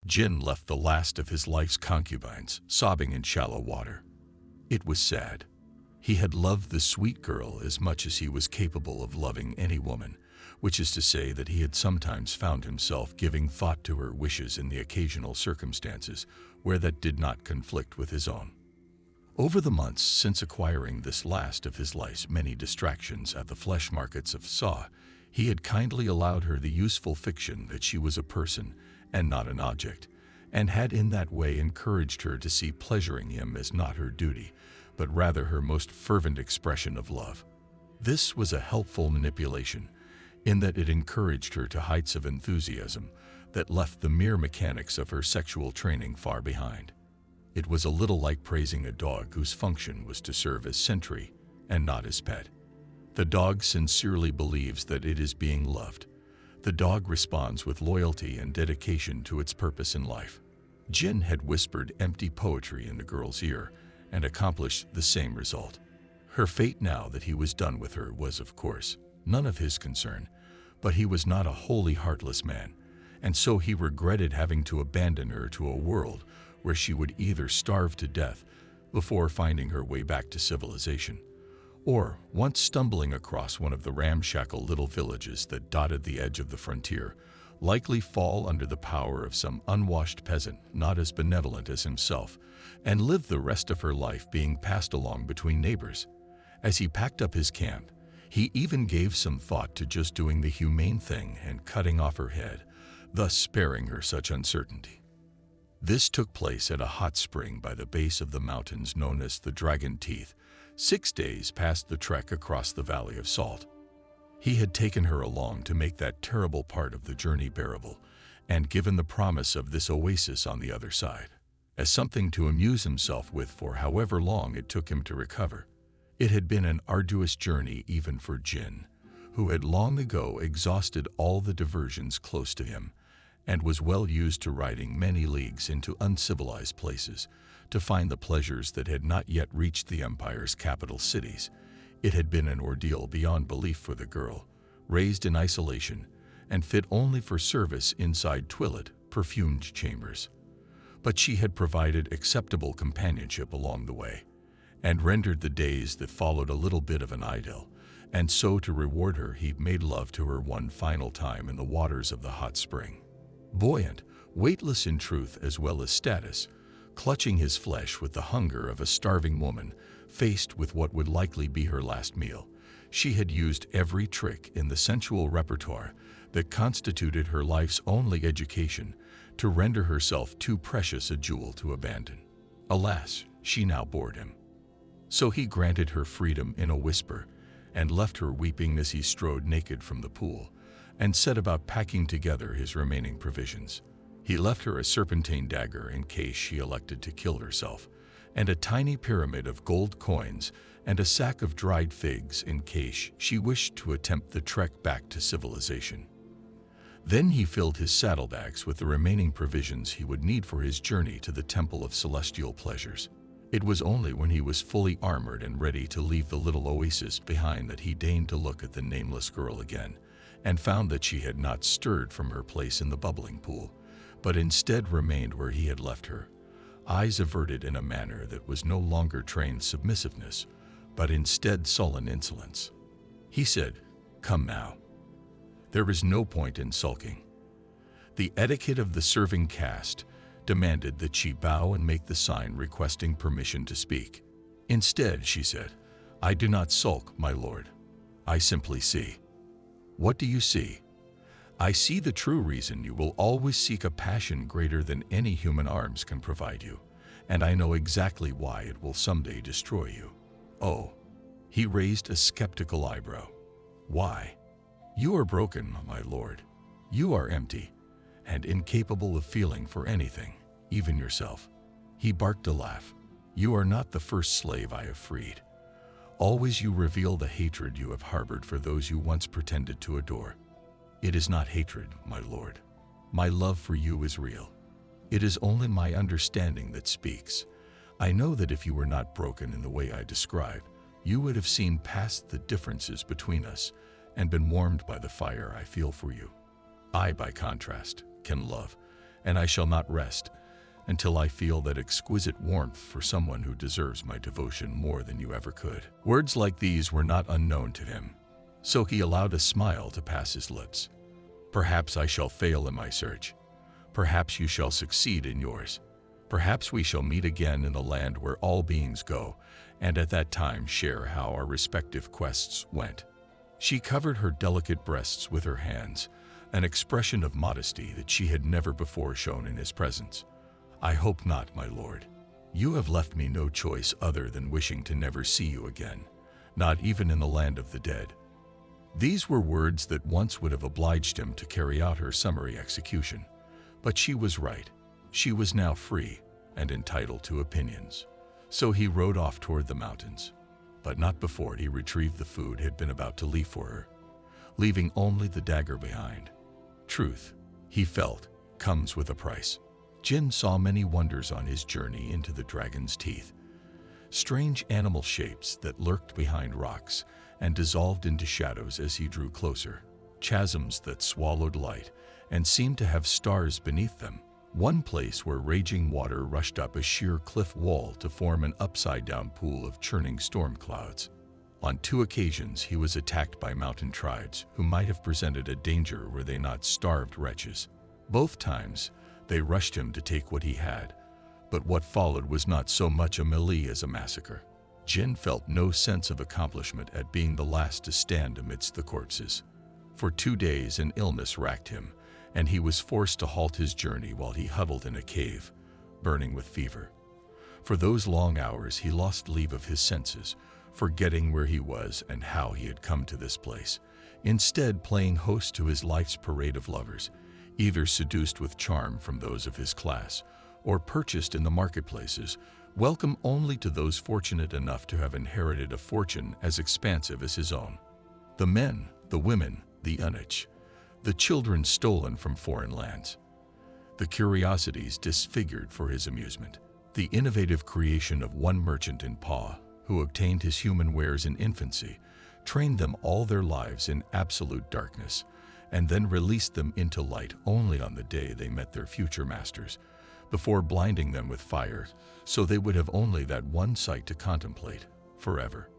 Jin left the last of his life's concubines, sobbing in shallow water. It was sad. He had loved the sweet girl as much as he was capable of loving any woman, which is to say that he had sometimes found himself giving thought to her wishes in the occasional circumstances where that did not conflict with his own. Over the months since acquiring this last of his life's many distractions at the flesh markets of Saw, he had kindly allowed her the useful fiction that she was a person and not an object, and had in that way encouraged her to see pleasuring him as not her duty, but rather her most fervent expression of love. This was a helpful manipulation, in that it encouraged her to heights of enthusiasm that left the mere mechanics of her sexual training far behind. It was a little like praising a dog whose function was to serve as sentry and not as pet. The dog sincerely believes that it is being loved. The dog responds with loyalty and dedication to its purpose in life. Jin had whispered empty poetry in the girl's ear and accomplished the same result. Her fate now that he was done with her was, of course, none of his concern, but he was not a wholly heartless man, and so he regretted having to abandon her to a world where she would either starve to death before finding her way back to civilization, or, once stumbling across one of the ramshackle little villages that dotted the edge of the frontier, likely fall under the power of some unwashed peasant not as benevolent as himself, and live the rest of her life being passed along between neighbors. As he packed up his camp, he even gave some thought to just doing the humane thing and cutting off her head, thus sparing her such uncertainty. This took place at a hot spring by the base of the mountains known as the Dragon Teeth, 6 days past the trek across the Valley of Salt. He had taken her along to make that terrible part of the journey bearable, and given the promise of this oasis on the other side, as something to amuse himself with for however long it took him to recover. It had been an arduous journey even for Jin, who had long ago exhausted all the diversions close to him, and was well used to riding many leagues into uncivilized places to find the pleasures that had not yet reached the Empire's capital cities. It had been an ordeal beyond belief for the girl, raised in isolation and fit only for service inside twilit, perfumed chambers. But she had provided acceptable companionship along the way, and rendered the days that followed a little bit of an idyll, and so to reward her he'd made love to her one final time in the waters of the hot spring. Buoyant, weightless in truth as well as status, clutching his flesh with the hunger of a starving woman, faced with what would likely be her last meal, she had used every trick in the sensual repertoire that constituted her life's only education to render herself too precious a jewel to abandon. Alas, she now bored him. So he granted her freedom in a whisper, and left her weeping as he strode naked from the pool, and set about packing together his remaining provisions. He left her a serpentine dagger in case she elected to kill herself, and a tiny pyramid of gold coins and a sack of dried figs in case she wished to attempt the trek back to civilization. Then he filled his saddlebags with the remaining provisions he would need for his journey to the Temple of Celestial Pleasures. It was only when he was fully armored and ready to leave the little oasis behind that he deigned to look at the nameless girl again, and found that she had not stirred from her place in the bubbling pool, but instead remained where he had left her, eyes averted in a manner that was no longer trained submissiveness, but instead sullen insolence. He said, "Come now." There is no point in sulking. The etiquette of the serving caste demanded that she bow and make the sign requesting permission to speak. Instead, she said, "I do not sulk, my lord. I simply see." "What do you see?" "I see the true reason you will always seek a passion greater than any human arms can provide you, and I know exactly why it will someday destroy you." "Oh." He raised a skeptical eyebrow. "Why?" "You are broken, my lord. You are empty, and incapable of feeling for anything, even yourself." He barked a laugh. "You are not the first slave I have freed. Always you reveal the hatred you have harbored for those you once pretended to adore. It is not hatred, my lord. My love for you is real. It is only my understanding that speaks. I know that if you were not broken in the way I describe, you would have seen past the differences between us and been warmed by the fire I feel for you. I, by contrast, can love, and I shall not rest until I feel that exquisite warmth for someone who deserves my devotion more than you ever could." Words like these were not unknown to him, so he allowed a smile to pass his lips. "Perhaps I shall fail in my search. Perhaps you shall succeed in yours. Perhaps we shall meet again in the land where all beings go, and at that time share how our respective quests went." She covered her delicate breasts with her hands, an expression of modesty that she had never before shown in his presence. "I hope not, my lord. You have left me no choice other than wishing to never see you again, not even in the land of the dead." These were words that once would have obliged him to carry out her summary execution. But she was right. She was now free and entitled to opinions. So he rode off toward the mountains, but not before he retrieved the food he had been about to leave for her, leaving only the dagger behind. Truth, he felt, comes with a price. Jin saw many wonders on his journey into the dragon's teeth. Strange animal shapes that lurked behind rocks and dissolved into shadows as he drew closer. Chasms that swallowed light and seemed to have stars beneath them. One place where raging water rushed up a sheer cliff wall to form an upside-down pool of churning storm clouds. On 2 occasions he was attacked by mountain tribes who might have presented a danger were they not starved wretches. Both times, they rushed him to take what he had, but what followed was not so much a melee as a massacre. Jin felt no sense of accomplishment at being the last to stand amidst the corpses. For 2 days an illness racked him, and he was forced to halt his journey while he huddled in a cave, burning with fever. For those long hours he lost leave of his senses, forgetting where he was and how he had come to this place, instead playing host to his life's parade of lovers, either seduced with charm from those of his class, or purchased in the marketplaces, welcome only to those fortunate enough to have inherited a fortune as expansive as his own. The men, the women, the unich, the children stolen from foreign lands, the curiosities disfigured for his amusement, the innovative creation of one merchant in Pa, who obtained his human wares in infancy, trained them all their lives in absolute darkness, and then released them into light only on the day they met their future masters, before blinding them with fire, so they would have only that one sight to contemplate forever.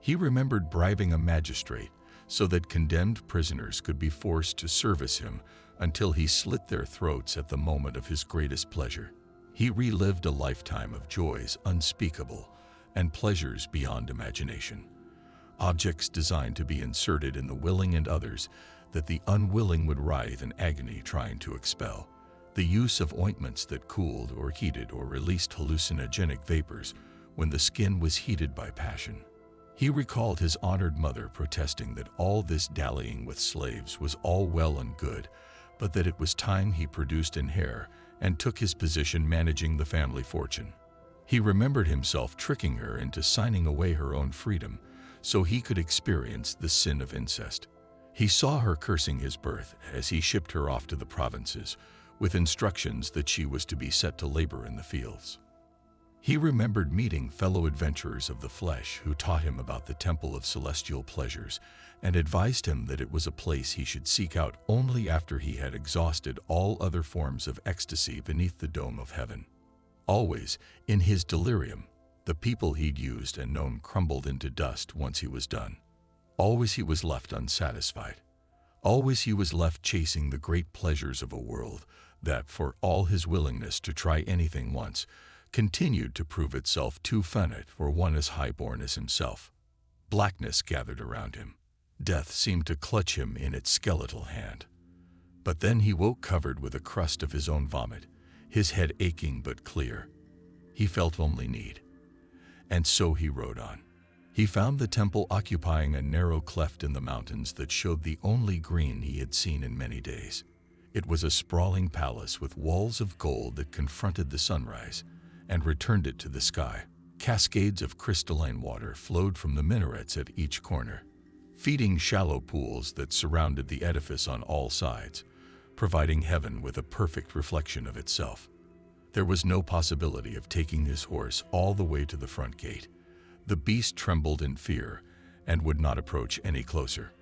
He remembered bribing a magistrate so that condemned prisoners could be forced to service him until he slit their throats at the moment of his greatest pleasure. He relived a lifetime of joys unspeakable and pleasures beyond imagination, objects designed to be inserted in the willing and others that the unwilling would writhe in agony trying to expel, the use of ointments that cooled or heated or released hallucinogenic vapors when the skin was heated by passion. He recalled his honored mother protesting that all this dallying with slaves was all well and good, but that it was time he produced an heir and took his position managing the family fortune. He remembered himself tricking her into signing away her own freedom so he could experience the sin of incest. He saw her cursing his birth as he shipped her off to the provinces, with instructions that she was to be set to labor in the fields. He remembered meeting fellow adventurers of the flesh who taught him about the temple of celestial pleasures and advised him that it was a place he should seek out only after he had exhausted all other forms of ecstasy beneath the dome of heaven. Always, in his delirium, the people he'd used and known crumbled into dust once he was done. Always he was left unsatisfied. Always he was left chasing the great pleasures of a world that, for all his willingness to try anything once, continued to prove itself too finite for one as high-born as himself. Blackness gathered around him. Death seemed to clutch him in its skeletal hand. But then he woke covered with a crust of his own vomit, his head aching but clear. He felt only need. And so he rode on. He found the temple occupying a narrow cleft in the mountains that showed the only green he had seen in many days. It was a sprawling palace with walls of gold that confronted the sunrise and returned it to the sky. Cascades of crystalline water flowed from the minarets at each corner, feeding shallow pools that surrounded the edifice on all sides, providing heaven with a perfect reflection of itself. There was no possibility of taking his horse all the way to the front gate. The beast trembled in fear and would not approach any closer.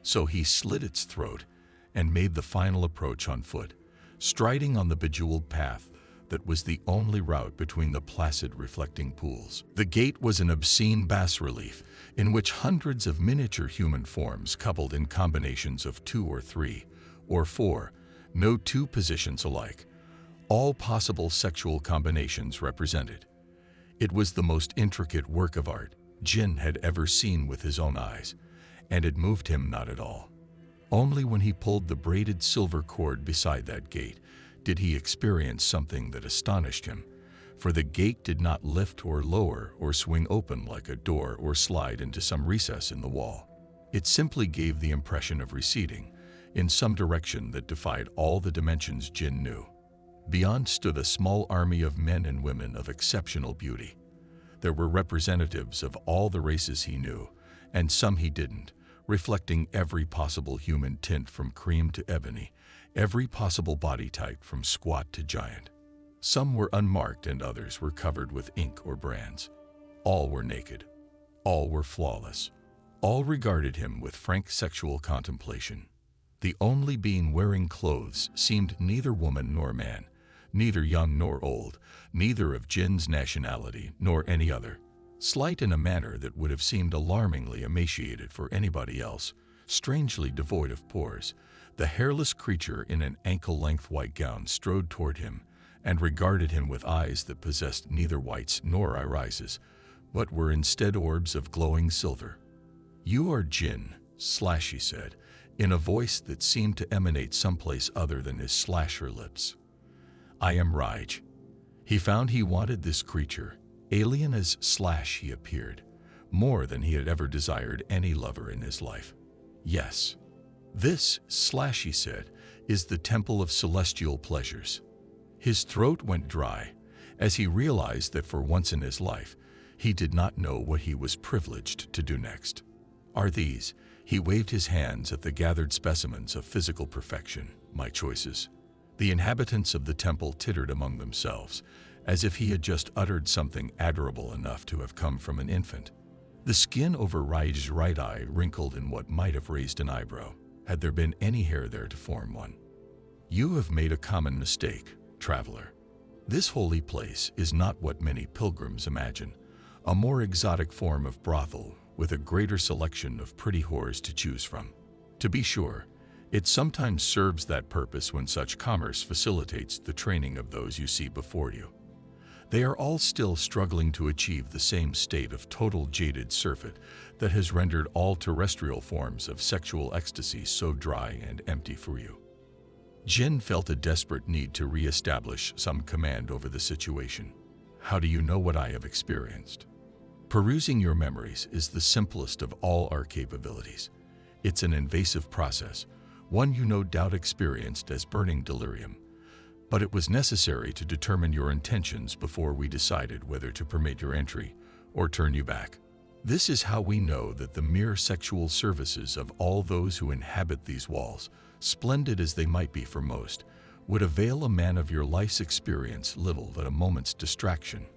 So he slit its throat and made the final approach on foot, striding on the bejeweled path that was the only route between the placid reflecting pools. The gate was an obscene bas-relief in which hundreds of miniature human forms coupled in combinations of 2 or 3 or 4, no two positions alike, all possible sexual combinations represented. It was the most intricate work of art Jin had ever seen with his own eyes, and it moved him not at all. Only when he pulled the braided silver cord beside that gate did he experience something that astonished him, for the gate did not lift or lower or swing open like a door or slide into some recess in the wall. It simply gave the impression of receding in some direction that defied all the dimensions Jin knew. Beyond stood a small army of men and women of exceptional beauty. There were representatives of all the races he knew, and some he didn't, reflecting every possible human tint from cream to ebony, every possible body type from squat to giant. Some were unmarked and others were covered with ink or brands. All were naked. All were flawless. All regarded him with frank sexual contemplation. The only being wearing clothes seemed neither woman nor man, neither young nor old, neither of Jin's nationality nor any other. Slight in a manner that would have seemed alarmingly emaciated for anybody else, strangely devoid of pores, the hairless creature in an ankle-length white gown strode toward him and regarded him with eyes that possessed neither whites nor irises, but were instead orbs of glowing silver. "You are Jin," he said, in a voice that seemed to emanate someplace other than his slasher lips. "I am Raj." He found he wanted this creature, alien as he appeared, more than he had ever desired any lover in his life. "Yes. This," he said, "is the temple of celestial pleasures." His throat went dry as he realized that for once in his life, he did not know what he was privileged to do next. "Are these," he waved his hands at the gathered specimens of physical perfection, "my choices?" The inhabitants of the temple tittered among themselves, as if he had just uttered something adorable enough to have come from an infant. The skin over Raj's right eye wrinkled in what might have raised an eyebrow, had there been any hair there to form one. "You have made a common mistake, traveler. This holy place is not what many pilgrims imagine, a more exotic form of brothel with a greater selection of pretty whores to choose from. To be sure, it sometimes serves that purpose when such commerce facilitates the training of those you see before you. They are all still struggling to achieve the same state of total jaded surfeit that has rendered all terrestrial forms of sexual ecstasy so dry and empty for you." Jin felt a desperate need to re-establish some command over the situation. "How do you know what I have experienced?" "Perusing your memories is the simplest of all our capabilities. It's an invasive process, one you no doubt experienced as burning delirium. But it was necessary to determine your intentions before we decided whether to permit your entry or turn you back. This is how we know that the mere sexual services of all those who inhabit these walls, splendid as they might be for most, would avail a man of your life's experience little but a moment's distraction.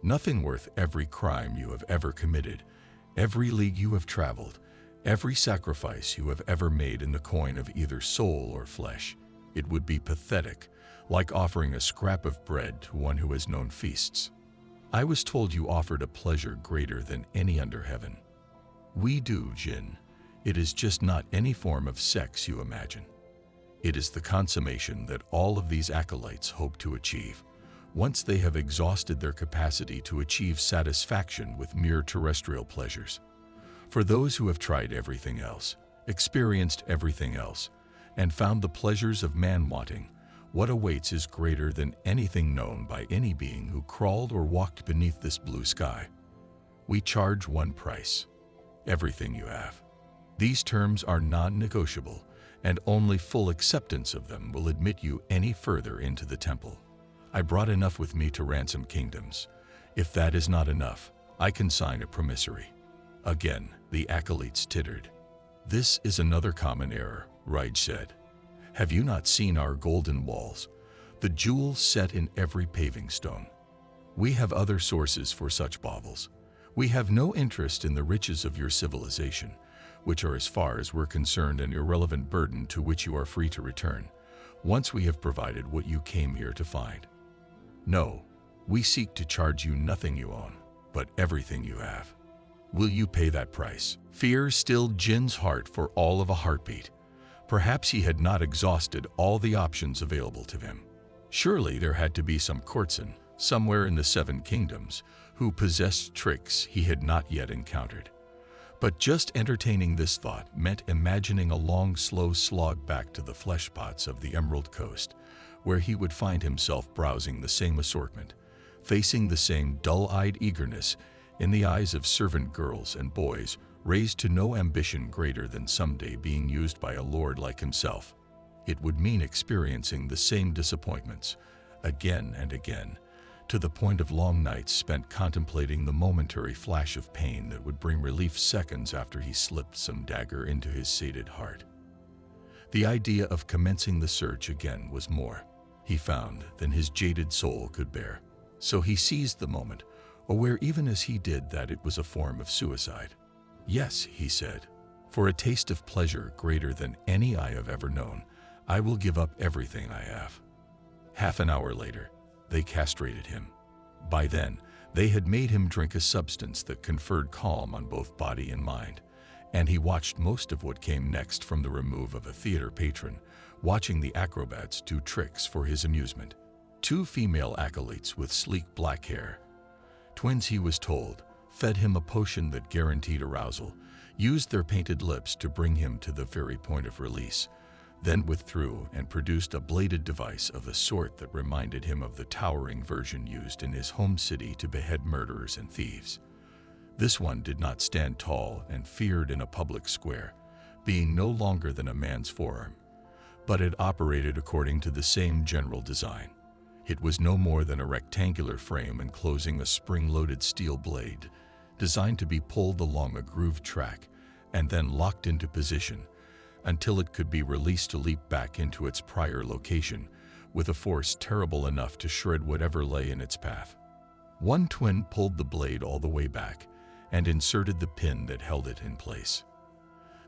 Nothing worth every crime you have ever committed, every league you have traveled, every sacrifice you have ever made in the coin of either soul or flesh. It would be pathetic, like offering a scrap of bread to one who has known feasts. I was told you offered a pleasure greater than any under heaven. We do, Jin. It is just not any form of sex you imagine. It is the consummation that all of these acolytes hope to achieve, once they have exhausted their capacity to achieve satisfaction with mere terrestrial pleasures. For those who have tried everything else, experienced everything else, and found the pleasures of man wanting, what awaits is greater than anything known by any being who crawled or walked beneath this blue sky. We charge one price: everything you have. These terms are non-negotiable, and only full acceptance of them will admit you any further into the temple. I brought enough with me to ransom kingdoms. If that is not enough, I can sign a promissory." Again, the acolytes tittered. "This is another common error," Raj said. "Have you not seen our golden walls, the jewels set in every paving stone? We have other sources for such baubles. We have no interest in the riches of your civilization, which are, as far as we're concerned, an irrelevant burden to which you are free to return. once we have provided what you came here to find. No, we seek to charge you nothing you own, but everything you have. Will you pay that price?" Fear stilled Jin's heart for all of a heartbeat. Perhaps he had not exhausted all the options available to him. Surely there had to be some courtesan, somewhere in the Seven Kingdoms, who possessed tricks he had not yet encountered. But just entertaining this thought meant imagining a long, slow slog back to the fleshpots of the Emerald Coast, where he would find himself browsing the same assortment, facing the same dull-eyed eagerness in the eyes of servant girls and boys raised to no ambition greater than someday being used by a lord like himself. It would mean experiencing the same disappointments, again and again, to the point of long nights spent contemplating the momentary flash of pain that would bring relief seconds after he slipped some dagger into his sated heart. The idea of commencing the search again was more, he found, than his jaded soul could bear. So he seized the moment, aware even as he did that it was a form of suicide. "Yes," he said, "for a taste of pleasure greater than any I have ever known, I will give up everything I have." Half an hour later, they castrated him. By then, they had made him drink a substance that conferred calm on both body and mind, and he watched most of what came next from the remove of a theater patron, watching the acrobats do tricks for his amusement. Two female acolytes with sleek black hair, twins he was told, fed him a potion that guaranteed arousal, used their painted lips to bring him to the very point of release, then withdrew and produced a bladed device of the sort that reminded him of the towering version used in his home city to behead murderers and thieves. This one did not stand tall and feared in a public square, being no longer than a man's forearm, but it operated according to the same general design. It was no more than a rectangular frame enclosing a spring-loaded steel blade, designed to be pulled along a grooved track and then locked into position until it could be released to leap back into its prior location with a force terrible enough to shred whatever lay in its path. One twin pulled the blade all the way back and inserted the pin that held it in place.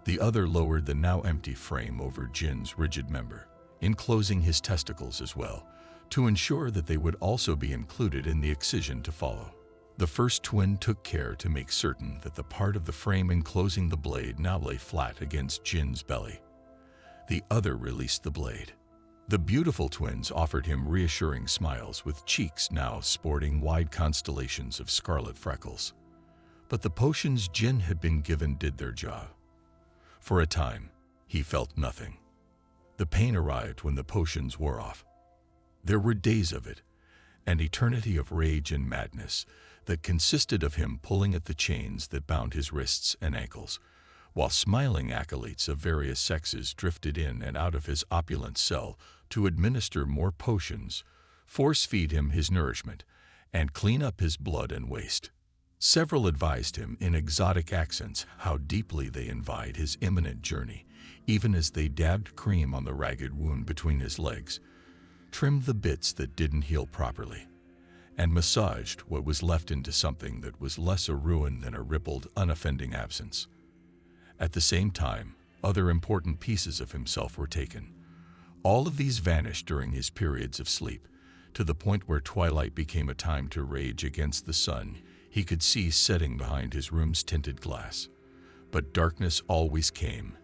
The other lowered the now empty frame over Jin's rigid member, enclosing his testicles as well, to ensure that they would also be included in the excision to follow. The first twin took care to make certain that the part of the frame enclosing the blade now lay flat against Jin's belly. The other released the blade. The beautiful twins offered him reassuring smiles with cheeks now sporting wide constellations of scarlet freckles. But the potions Jin had been given did their job. For a time, he felt nothing. The pain arrived when the potions wore off. There were days of it, an eternity of rage and madness that consisted of him pulling at the chains that bound his wrists and ankles, while smiling acolytes of various sexes drifted in and out of his opulent cell to administer more potions, force-feed him his nourishment, and clean up his blood and waste. Several advised him in exotic accents how deeply they envied his imminent journey, even as they dabbed cream on the ragged wound between his legs, trimmed the bits that didn't heal properly, and massaged what was left into something that was less a ruin than a rippled, unoffending absence. At the same time, other important pieces of himself were taken. All of these vanished during his periods of sleep, to the point where twilight became a time to rage against the sun he could see setting behind his room's tinted glass. But darkness always came,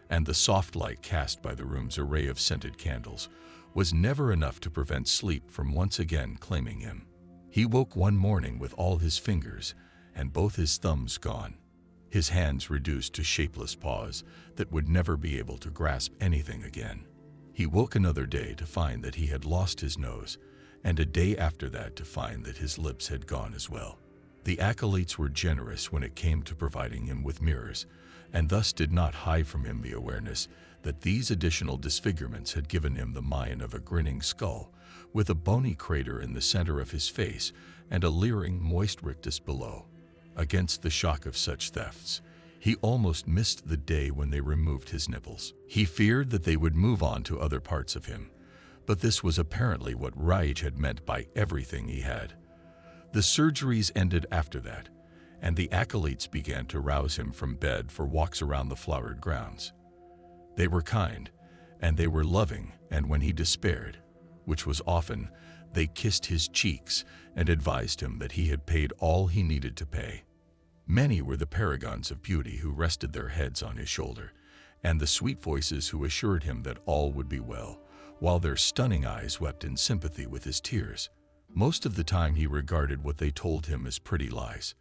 and the soft light cast by the room's array of scented candles was never enough to prevent sleep from once again claiming him. He woke one morning with all his fingers and both his thumbs gone, his hands reduced to shapeless paws that would never be able to grasp anything again. He woke another day to find that he had lost his nose, and a day after that to find that his lips had gone as well. The acolytes were generous when it came to providing him with mirrors, and thus did not hide from him the awareness that these additional disfigurements had given him the mien of a grinning skull, with a bony crater in the center of his face and a leering, moist rictus below. Against the shock of such thefts, he almost missed the day when they removed his nipples. He feared that they would move on to other parts of him, but this was apparently what rage had meant by everything he had. The surgeries ended after that, and the acolytes began to rouse him from bed for walks around the flowered grounds. They were kind, and they were loving, and when he despaired, which was often, they kissed his cheeks and advised him that he had paid all he needed to pay. Many were the paragons of beauty who rested their heads on his shoulder, and the sweet voices who assured him that all would be well, while their stunning eyes wept in sympathy with his tears. Most of the time he regarded what they told him as pretty lies.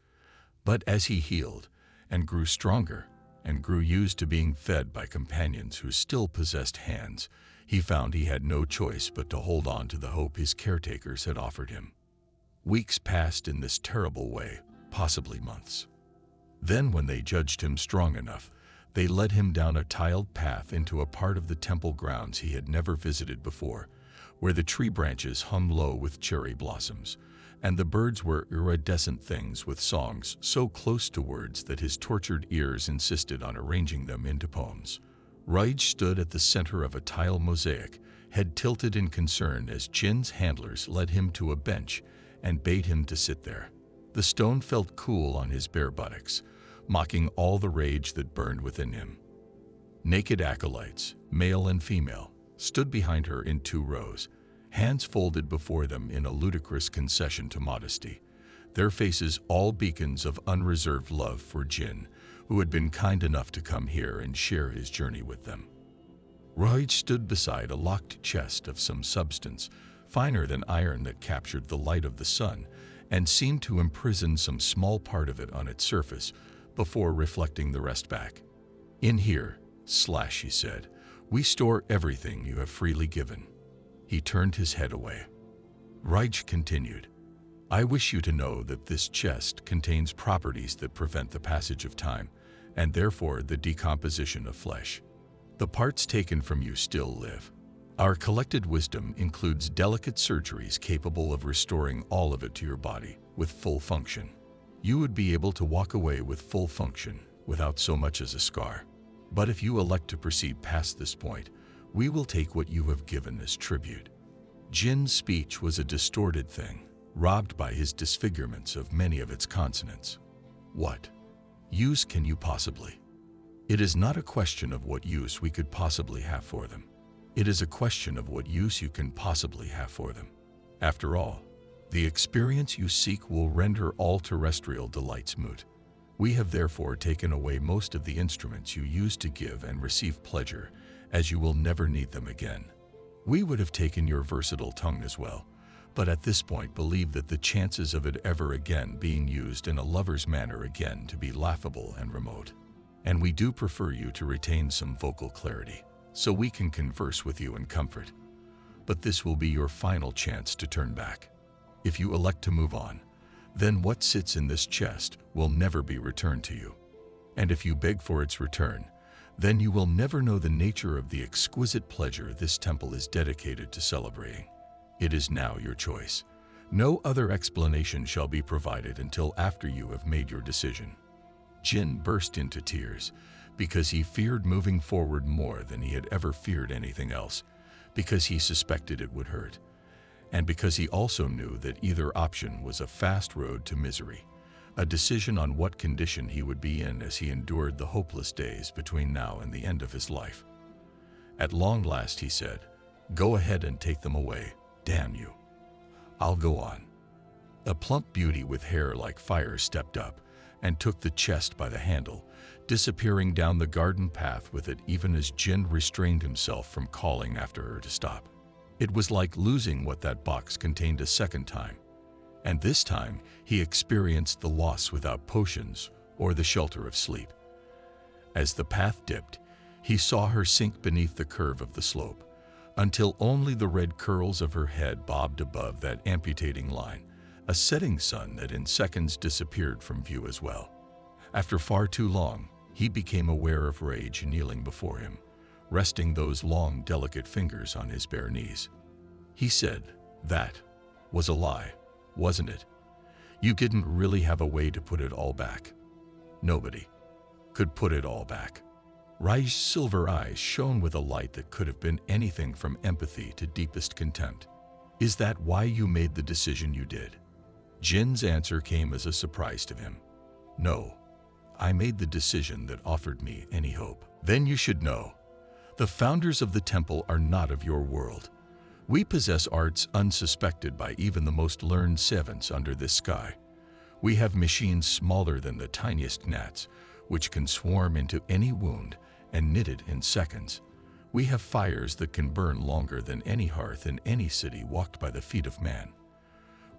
But as he healed, and grew stronger, and grew used to being fed by companions who still possessed hands, he found he had no choice but to hold on to the hope his caretakers had offered him. Weeks passed in this terrible way, possibly months. Then, when they judged him strong enough, they led him down a tiled path into a part of the temple grounds he had never visited before, where the tree branches hung low with cherry blossoms, and the birds were iridescent things with songs so close to words that his tortured ears insisted on arranging them into poems. Raj stood at the center of a tile mosaic, head tilted in concern as Jin's handlers led him to a bench and bade him to sit there. The stone felt cool on his bare buttocks, mocking all the rage that burned within him. Naked acolytes, male and female, stood behind her in 2 rows, hands folded before them in a ludicrous concession to modesty, their faces all beacons of unreserved love for Jin, who had been kind enough to come here and share his journey with them. Raj stood beside a locked chest of some substance, finer than iron, that captured the light of the sun and seemed to imprison some small part of it on its surface before reflecting the rest back. "In here, he said, "we store everything you have freely given." He turned his head away. Raj continued, "I wish you to know that this chest contains properties that prevent the passage of time, and therefore the decomposition of flesh. The parts taken from you still live. Our collected wisdom includes delicate surgeries capable of restoring all of it to your body with full function. You would be able to walk away with full function without so much as a scar. But if you elect to proceed past this point, we will take what you have given as tribute." Jin's speech was a distorted thing, robbed by his disfigurements of many of its consonants. "What use can you possibly?" "It is not a question of what use we could possibly have for them. It is a question of what use you can possibly have for them. After all, the experience you seek will render all terrestrial delights moot. We have therefore taken away most of the instruments you use to give and receive pleasure, as you will never need them again. We would have taken your versatile tongue as well, but at this point believe that the chances of it ever again being used in a lover's manner again to be laughable and remote. And we do prefer you to retain some vocal clarity, so we can converse with you in comfort. But this will be your final chance to turn back. If you elect to move on, then what sits in this chest will never be returned to you. And if you beg for its return, then you will never know the nature of the exquisite pleasure this temple is dedicated to celebrating. It is now your choice. No other explanation shall be provided until after you have made your decision." Jin burst into tears because he feared moving forward more than he had ever feared anything else, because he suspected it would hurt, and because he also knew that either option was a fast road to misery, a decision on what condition he would be in as he endured the hopeless days between now and the end of his life. At long last he said, "Go ahead and take them away, damn you. I'll go on." A plump beauty with hair like fire stepped up and took the chest by the handle, disappearing down the garden path with it even as Jin restrained himself from calling after her to stop. It was like losing what that box contained a second time, and this time he experienced the loss without potions or the shelter of sleep. As the path dipped, he saw her sink beneath the curve of the slope, until only the red curls of her head bobbed above that amputating line, a setting sun that in seconds disappeared from view as well. After far too long, he became aware of Rage kneeling before him, resting those long, delicate fingers on his bare knees. He said, "That was a lie, wasn't it? You didn't really have a way to put it all back." "Nobody could put it all back." Rai's silver eyes shone with a light that could have been anything from empathy to deepest contempt. "Is that why you made the decision you did?" Jin's answer came as a surprise to him. "No, I made the decision that offered me any hope." "Then you should know The founders of the temple are not of your world. We possess arts unsuspected by even the most learned savants under this sky. We have machines smaller than the tiniest gnats, which can swarm into any wound and knit it in seconds. We have fires that can burn longer than any hearth in any city walked by the feet of man.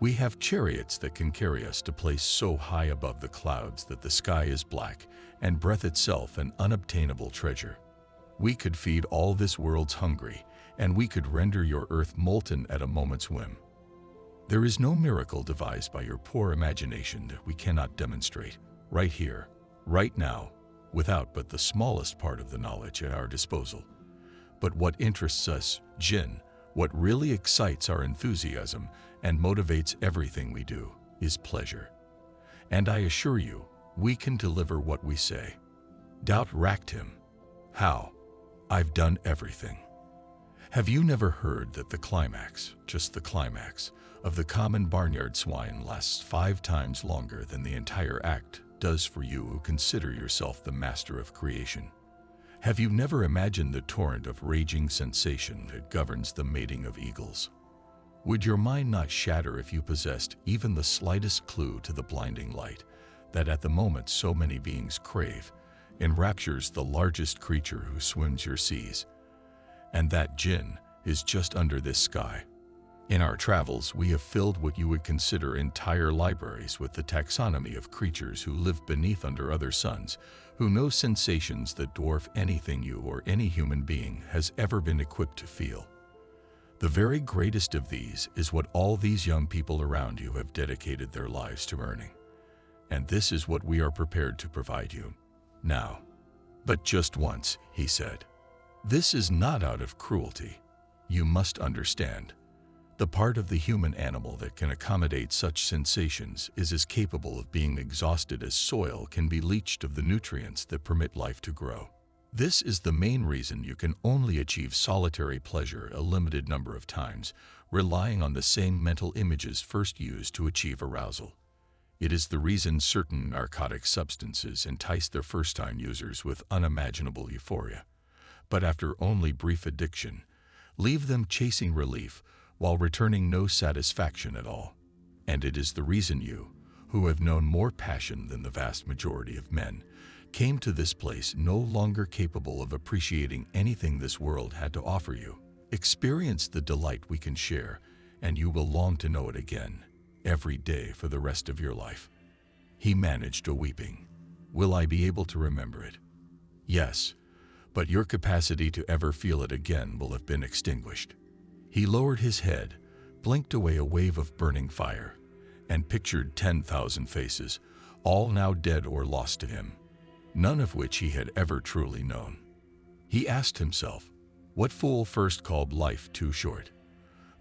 We have chariots that can carry us to place so high above the clouds that the sky is black and breath itself an unobtainable treasure. We could feed all this world's hungry, and we could render your earth molten at a moment's whim. There is no miracle devised by your poor imagination that we cannot demonstrate, right here, right now, without but the smallest part of the knowledge at our disposal. But what interests us, Jinn, what really excites our enthusiasm and motivates everything we do, is pleasure. And I assure you, we can deliver what we say. Doubt racked him. How? I've done everything. Have you never heard that the climax, just the climax, of the common barnyard swine lasts 5 times longer than the entire act does for you who consider yourself the master of creation? Have you never imagined the torrent of raging sensation that governs the mating of eagles? Would your mind not shatter if you possessed even the slightest clue to the blinding light that at the moment so many beings crave, enraptures the largest creature who swims your seas? And that Jinn is just under this sky. In our travels, we have filled what you would consider entire libraries with the taxonomy of creatures who live beneath under other suns, who know sensations that dwarf anything you or any human being has ever been equipped to feel. The very greatest of these is what all these young people around you have dedicated their lives to earning. And this is what we are prepared to provide you. Now, but just once, he said. This is not out of cruelty. You must understand. The part of the human animal that can accommodate such sensations is as capable of being exhausted as soil can be leached of the nutrients that permit life to grow. This is the main reason you can only achieve solitary pleasure a limited number of times, relying on the same mental images first used to achieve arousal. It is the reason certain narcotic substances entice their first-time users with unimaginable euphoria, but after only brief addiction, leave them chasing relief while returning no satisfaction at all. And it is the reason you, who have known more passion than the vast majority of men, came to this place no longer capable of appreciating anything this world had to offer you. Experience the delight we can share, and you will long to know it again, every day for the rest of your life. He managed a weeping. Will I be able to remember it? Yes, but your capacity to ever feel it again will have been extinguished. He lowered his head, blinked away a wave of burning fire, and pictured 10,000 faces, all now dead or lost to him, none of which he had ever truly known. He asked himself, what fool first called life too short?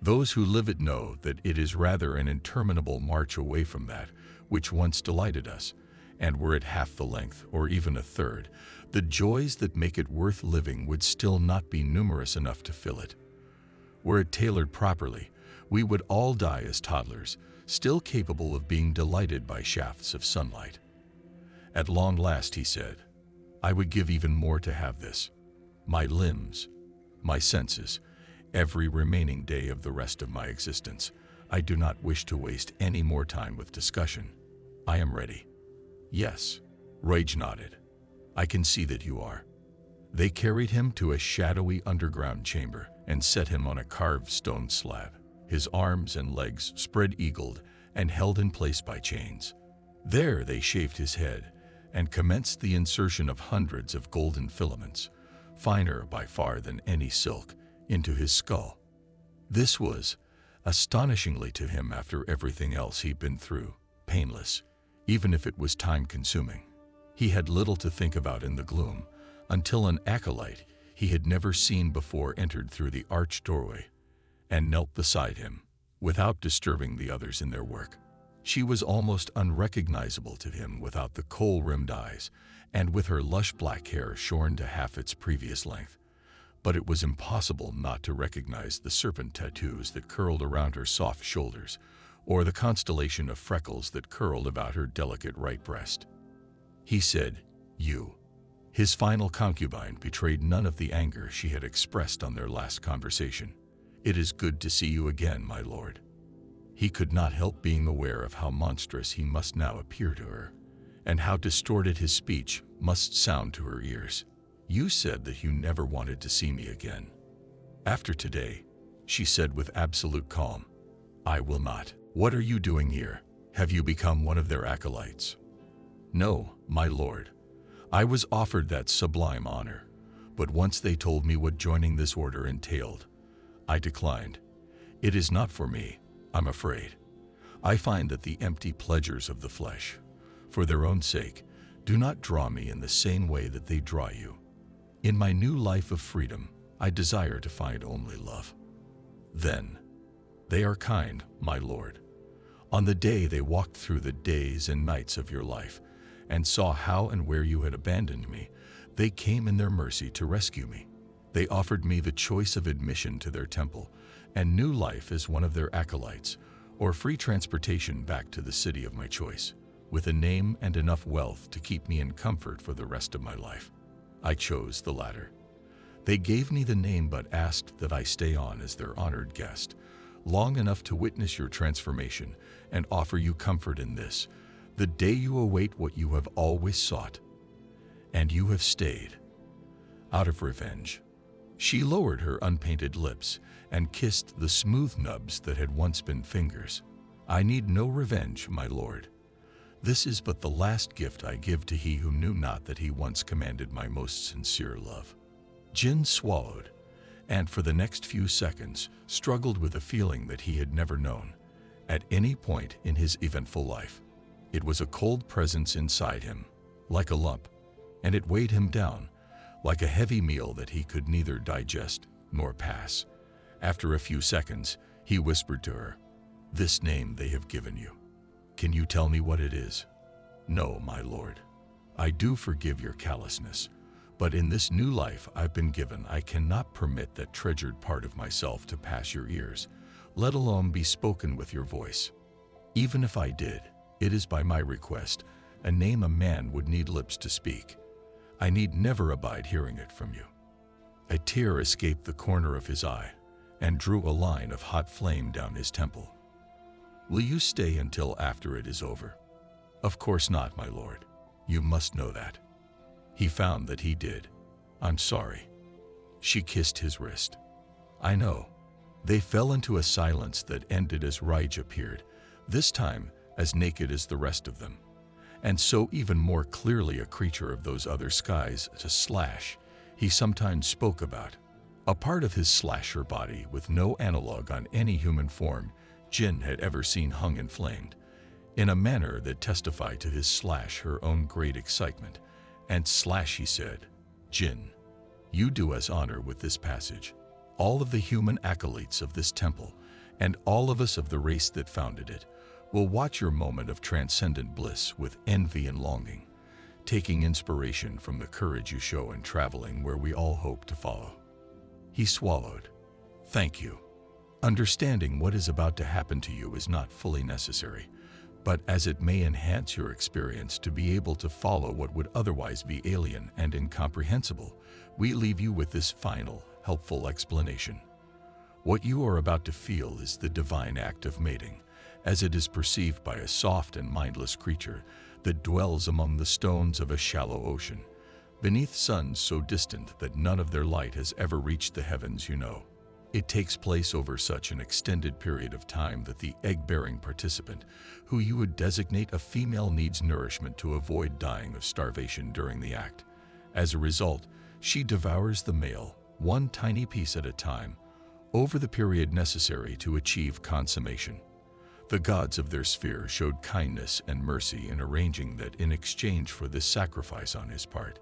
Those who live it know that it is rather an interminable march away from that which once delighted us, and were it half the length, or even a third, the joys that make it worth living would still not be numerous enough to fill it. Were it tailored properly, we would all die as toddlers, still capable of being delighted by shafts of sunlight. At long last, he said, I would give even more to have this. My limbs, my senses, every remaining day of the rest of my existence. I do not wish to waste any more time with discussion. I am ready. Yes, Rage nodded. I can see that you are. They carried him to a shadowy underground chamber and set him on a carved stone slab, his arms and legs spread-eagled and held in place by chains. There they shaved his head and commenced the insertion of hundreds of golden filaments, finer by far than any silk, into his skull. This was, astonishingly to him after everything else he'd been through, painless, even if it was time-consuming. He had little to think about in the gloom, until an acolyte he had never seen before entered through the arched doorway and knelt beside him, without disturbing the others in their work. She was almost unrecognizable to him without the kohl-rimmed eyes and with her lush black hair shorn to half its previous length. But it was impossible not to recognize the serpent tattoos that curled around her soft shoulders, or the constellation of freckles that curled about her delicate right breast. He said, "You." His final concubine betrayed none of the anger she had expressed on their last conversation. "It is good to see you again, my lord." He could not help being aware of how monstrous he must now appear to her, and how distorted his speech must sound to her ears. "You said that you never wanted to see me again. After today," she said with absolute calm, "I will not." "What are you doing here? Have you become one of their acolytes?" "No, my lord. I was offered that sublime honor, but once they told me what joining this order entailed, I declined. It is not for me, I'm afraid. I find that the empty pleasures of the flesh, for their own sake, do not draw me in the same way that they draw you. In my new life of freedom, I desire to find only love." "Then, they are kind, my lord. On the day they walked through the days and nights of your life, and saw how and where you had abandoned me, they came in their mercy to rescue me. They offered me the choice of admission to their temple and new life as one of their acolytes, or free transportation back to the city of my choice, with a name and enough wealth to keep me in comfort for the rest of my life. I chose the latter. They gave me the name but asked that I stay on as their honored guest, long enough to witness your transformation and offer you comfort in this, the day you await what you have always sought. And you have stayed. Out of revenge." She lowered her unpainted lips and kissed the smooth nubs that had once been fingers. "I need no revenge, my lord. This is but the last gift I give to he who knew not that he once commanded my most sincere love." Jin swallowed, and for the next few seconds struggled with a feeling that he had never known at any point in his eventful life. It was a cold presence inside him, like a lump, and it weighed him down, like a heavy meal that he could neither digest nor pass. After a few seconds, he whispered to her, "This name they have given you. Can you tell me what it is?" "No, my lord. I do forgive your callousness, but in this new life I've been given, I cannot permit that treasured part of myself to pass your ears, let alone be spoken with your voice. Even if I did, it is by my request, a name a man would need lips to speak. I need never abide hearing it from you." A tear escaped the corner of his eye and drew a line of hot flame down his temple. "Will you stay until after it is over?" "Of course not, my lord. You must know that." He found that he did. "I'm sorry." She kissed his wrist. "I know." They fell into a silence that ended as Raj appeared, this time as naked as the rest of them, and so even more clearly a creature of those other skies, a slash he sometimes spoke about. A part of his slasher body with no analog on any human form Jin had ever seen hung inflamed, in a manner that testified to his slash her own great excitement. And slash, he said, "Jin, you do us honor with this passage. All of the human acolytes of this temple, and all of us of the race that founded it, will watch your moment of transcendent bliss with envy and longing, taking inspiration from the courage you show in traveling where we all hope to follow." He swallowed. "Thank you. Understanding what is about to happen to you is not fully necessary, but as it may enhance your experience to be able to follow what would otherwise be alien and incomprehensible, we leave you with this final, helpful explanation. What you are about to feel is the divine act of mating, as it is perceived by a soft and mindless creature that dwells among the stones of a shallow ocean, beneath suns so distant that none of their light has ever reached the heavens you know. It takes place over such an extended period of time that the egg-bearing participant, who you would designate a female, needs nourishment to avoid dying of starvation during the act. As a result, she devours the male, one tiny piece at a time, over the period necessary to achieve consummation. The gods of their sphere showed kindness and mercy in arranging that in exchange for this sacrifice on his part.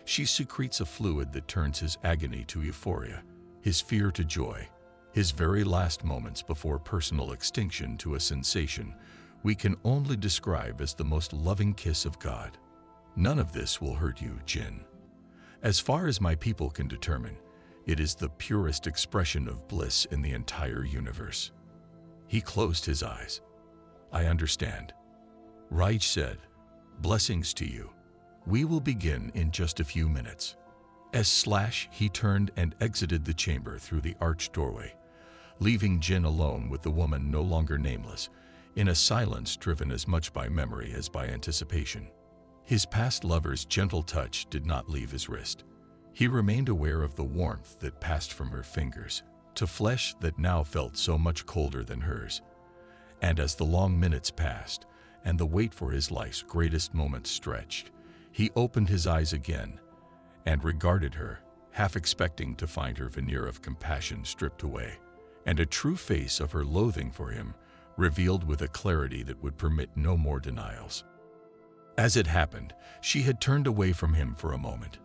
She secretes a fluid that turns his agony to euphoria, his fear to joy, his very last moments before personal extinction to a sensation we can only describe as the most loving kiss of God. None of this will hurt you, Jin. As far as my people can determine, it is the purest expression of bliss in the entire universe." He closed his eyes. "I understand." Raj said, "Blessings to you. We will begin in just a few minutes. He turned and exited the chamber through the arched doorway, leaving Jin alone with the woman no longer nameless, in a silence driven as much by memory as by anticipation. His past lover's gentle touch did not leave his wrist. He remained aware of the warmth that passed from her fingers to flesh that now felt so much colder than hers. And as the long minutes passed, and the wait for his life's greatest moments stretched, he opened his eyes again and regarded her, half expecting to find her veneer of compassion stripped away, and a true face of her loathing for him revealed with a clarity that would permit no more denials. As it happened, she had turned away from him for a moment,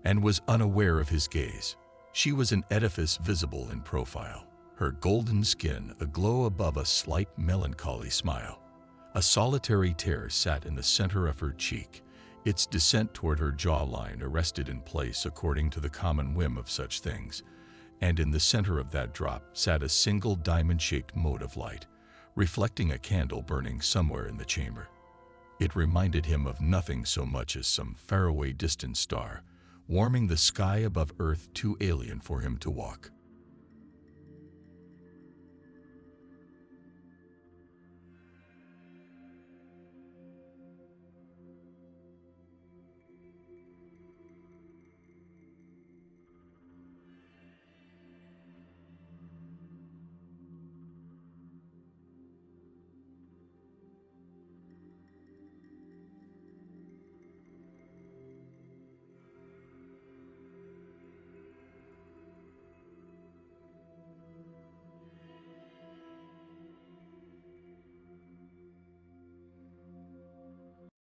and was unaware of his gaze. She was an edifice visible in profile, her golden skin aglow above a slight melancholy smile. A solitary tear sat in the center of her cheek, its descent toward her jawline arrested in place according to the common whim of such things, and in the center of that drop sat a single diamond-shaped mote of light, reflecting a candle burning somewhere in the chamber. It reminded him of nothing so much as some faraway distant star, warming the sky above Earth too alien for him to walk.